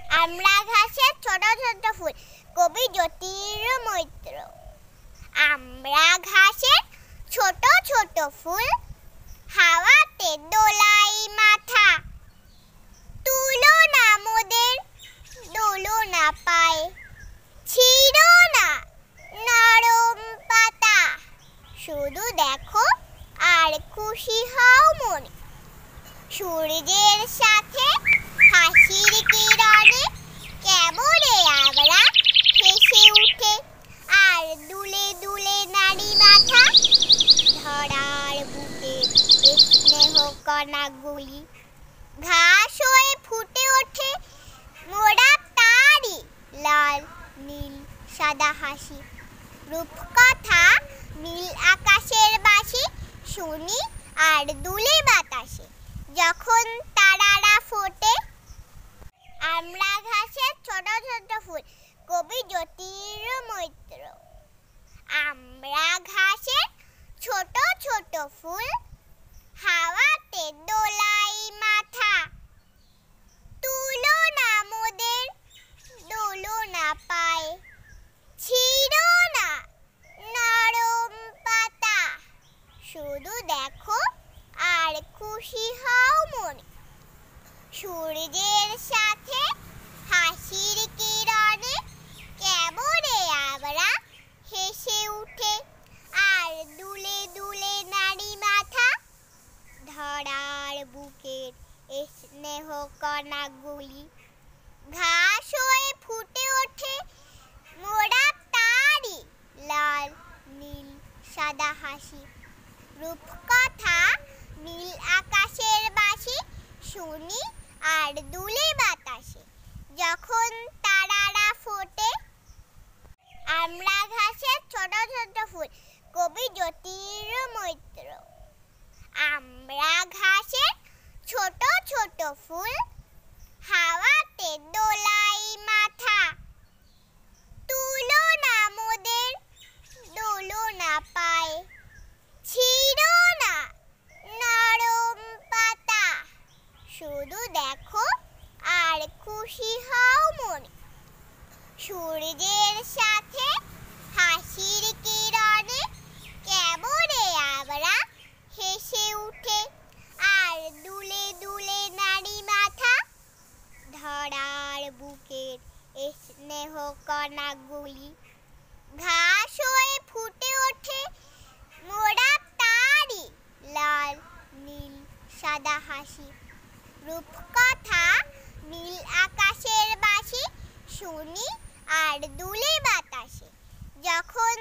আমরা ঘাসের ছোট ছোট ফুল, কবি জ্যোতির মৈত্র। আমরা ঘাসের ছোট ছোট ফুল, হাওয়াতে দোলাই মাথা। তুলো না মোদের, দোলো না পায়ে, ছিঁড়ো না নরম পাতা। শুধু দেখো আর খুশি হও মনে, সূর্যের সাথে হাসির কিরণে কেমনে আমরা হেসে উঠে। আর দুলে দুলে নারী মাথা, ধরার বুকে স্নেহ কণাগুলি। ঘাস হয়ে ফুটে ওঠে মোরা তারি, লাল নীল সাদা হাসি। রূপকথা নীল আকাশের বাঁশি শুনি আর দুলে বাতাসে যখন তারারা ফোটে। আমরা ঘাসের ছোট ছোট ফুল, কবি জ্যোতির মৈত্র। আমরা ঘাসের ছোট ছোট ফুল, হাওয়াতে দোলাই মাথা। তুলো না মোদের, দোলো না পায়ে, ছিঁড়ো না নরম পাতা। শুধু দেখো আর খুশি হও মনে, সূর্যের সাথে হাসির কিরণে কেমনে আমরা হেসে উঠে। আর দুলে দুলে নারী মাথা, ধরার বুকের স্নেহ কণাগুলি। ঘাস হয়ে ফুটে ওঠে মোরা তারি, লাল নীল সাদা হাসি। রূপকথা নীল আকাশের বাঁশি শুনি আর দুলে বাতাসে যখন তারারা ফোটে। আমরা ঘাসের ছোট ছোট ফুল, কবি জ্যোতির মৈত্র। আমরা ঘাসের ছোট ছোট ফুল, হাওয়াতে দোলাই মাথা। তুলো না মোদের, দোলো না পায়ে, ছিঁড়ো না নরম পাতা। শুধু দেখো আর খুশি হও মনে, সূর্যের সাথে হাসির কিরণে কেমনে আমরা হেসে উঠে। আর দুলে দুলে নারী মাথা, ধরার বুকের স্নেহ কণাগুলি। ঘাস হয়ে ফুটে ওঠে মোরা তারি, লাল নীল সাদা হাসি। রূপকথা নীল আকাশের বাঁশি শুনি আর দুলে বাতাসে যখন